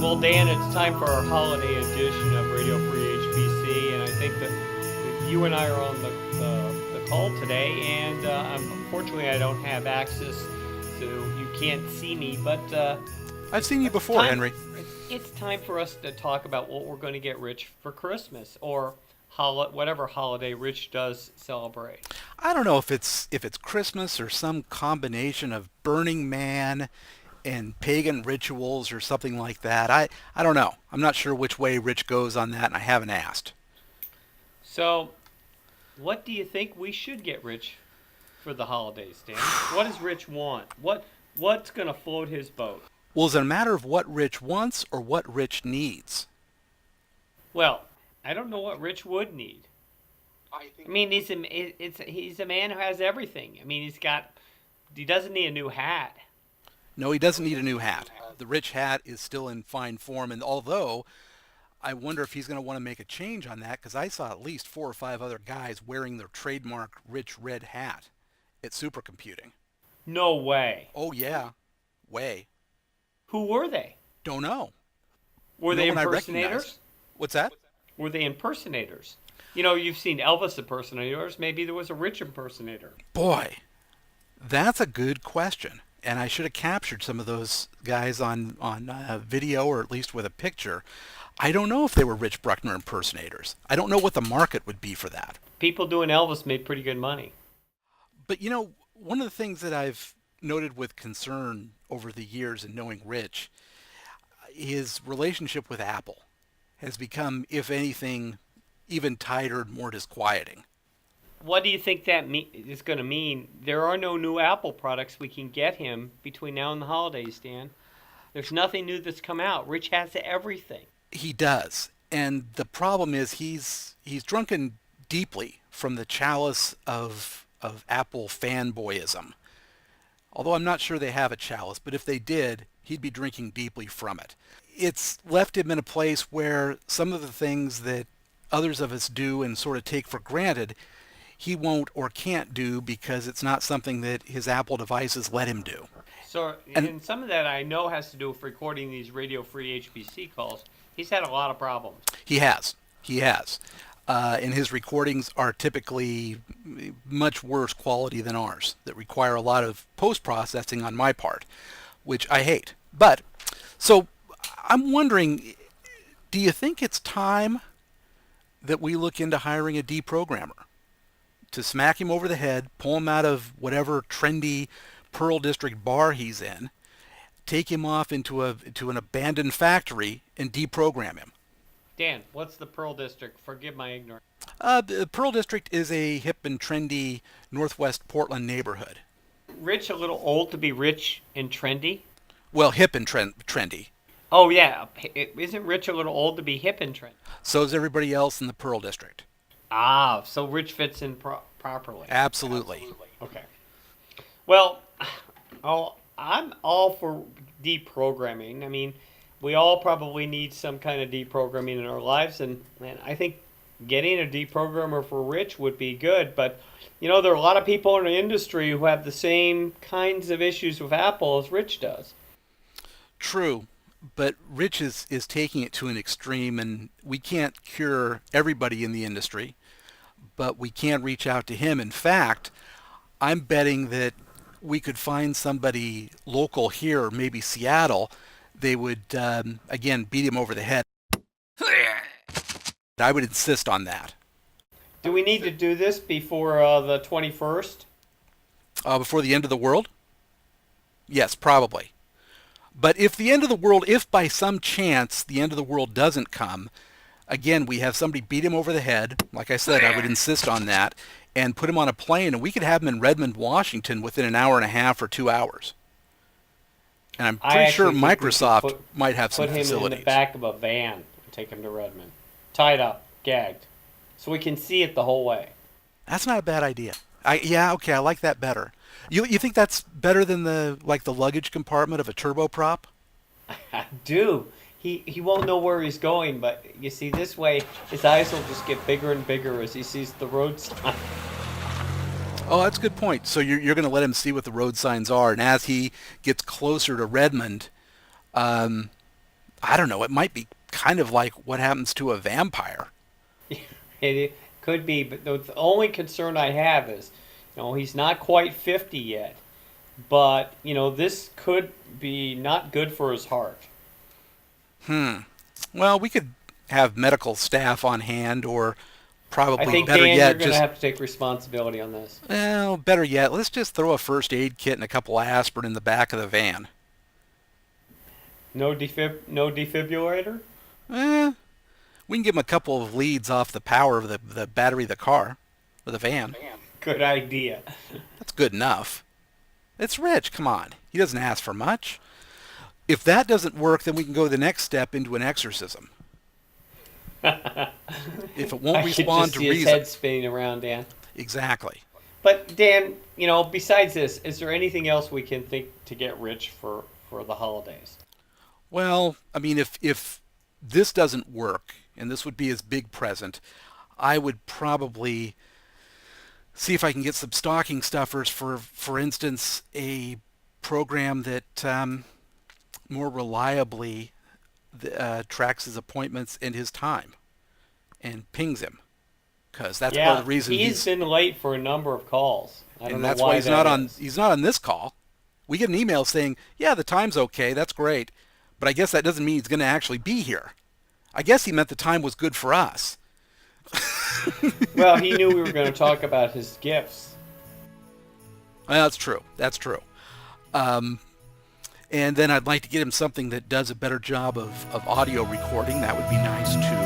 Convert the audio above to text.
Well, Dan, it's time for our holiday edition of Radio Free HPC, and I think that you and I are on the call today, and unfortunately I don't have access, so you can't see me, but I've seen you before, Henry. It's time for us to talk about what we're going to get Rich for Christmas, or whatever holiday Rich does celebrate. I don't know if it's Christmas or some combination of Burning Man and pagan rituals or something like that. I don't know. I'm not sure which way Rich goes on that, and I haven't asked. So, what do you think we should get Rich for the holidays, Dan? What does Rich want? What's going to float his boat? Well, is it a matter of what Rich wants or what Rich needs? Well, I don't know what Rich would need. I mean, he's a man who has everything. I mean, he doesn't need a new hat. No, he doesn't need a new hat. The Rich hat is still in fine form, and although I wonder if he's going to want to make a change on that, because I saw at least 4 or 5 other guys wearing their trademark Rich Red hat at Supercomputing. No way. Oh, yeah. Way. Who were they? Don't know. Were they impersonators? What's that? Were they impersonators? You know, you've seen Elvis impersonators. Maybe there was a Rich impersonator. Boy, that's a good question. And I should have captured some of those guys on video, or at least with a picture. I don't know if they were Rich Brueckner impersonators. I don't know what the market would be for that. People doing Elvis made pretty good money. But, you know, one of the things that I've noted with concern over the years in knowing Rich, his relationship with Apple has become, if anything, even tighter and more disquieting. What do you think that is going to mean? There are no new Apple products we can get him between now and the holidays, Dan. There's nothing new that's come out. Rich has everything. He does. And the problem is he's drunken deeply from the chalice of Apple fanboyism. Although I'm not sure they have a chalice, but if they did, he'd be drinking deeply from it. It's left him in a place where some of the things that others of us do and sort of take for granted, he won't or can't do because it's not something that his Apple devices let him do. So, and some of that I know has to do with recording these Radio Free HPC calls. He's had a lot of problems. He has. And his recordings are typically much worse quality than ours, that require a lot of post-processing on my part, which I hate. But, so, I'm wondering, do you think it's time that we look into hiring a deprogrammer to smack him over the head, pull him out of whatever trendy Pearl District bar he's in, take him off into an abandoned factory, and deprogram him? Dan, what's the Pearl District? Forgive my ignorance. The Pearl District is a hip and trendy Northwest Portland neighborhood. Rich a little old to be rich and trendy? Well, hip and trendy. Oh, yeah. Isn't Rich a little old to be hip and trendy? So is everybody else in the Pearl District. Ah, so Rich fits in properly. Absolutely. Okay. Well, I'm all for deprogramming. I mean, we all probably need some kind of deprogramming in our lives, and I think getting a deprogrammer for Rich would be good. But, you know, there are a lot of people in the industry who have the same kinds of issues with Apple as Rich does. True, but Rich is taking it to an extreme, and we can't cure everybody in the industry, but we can reach out to him. In fact, I'm betting that we could find somebody local here, maybe Seattle. They would, again, beat him over the head. I would insist on that. Do we need to do this before the 21st? Before the end of the world? Yes, probably. But if by some chance the end of the world doesn't come, again, we have somebody beat him over the head. Like I said, I would insist on that, and put him on a plane, and we could have him in Redmond, Washington within an hour and a half or 2 hours. And I'm pretty sure Microsoft might have some facilities. Put him in the back of a van and take him to Redmond. Tied up, gagged. So we can see it the whole way. That's not a bad idea. I like that better. You think that's better than the luggage compartment of a turboprop? I do. He won't know where he's going, but you see, this way his eyes will just get bigger and bigger as he sees the road sign. Oh, that's a good point. So you're going to let him see what the road signs are, and as he gets closer to Redmond, um, I don't know. It might be kind of like what happens to a vampire. It could be, but the only concern I have is, he's not quite 50 yet, but this could be not good for his heart. Well, we could have medical staff on hand, or I probably think better Dan, yet, you're going to just have to take responsibility on this. well, better yet, let's just throw a first aid kit and a couple aspirin in the back of the van. No defibrillator. Eh, we can give him a couple of leads off the power of the battery of the car, or the van. Good idea. That's good enough. It's Rich. Come on, he doesn't ask for much. If that doesn't work, then we can go the next step into an exorcism. If it won't I could respond just to see his reason, head spinning around, Dan. exactly. But Dan, besides this, is there anything else we can think to get Rich for the holidays? Well, I mean, if this doesn't work, and this would be his big present, I would probably see if I can get some stocking stuffers for instance, a program that more reliably tracks his appointments and his time and pings him, because that's part of the reason he's been late for a number of calls. I don't and know that's why why is. he's not on this call. We get an email saying, yeah, the time's okay, that's great, but I guess that doesn't mean he's going to actually be here. I guess he meant the time was good for us. Well, he knew we were going to talk about his gifts. Well, that's true. That's true. And then I'd like to get him something that does a better job of audio recording. That would be nice too.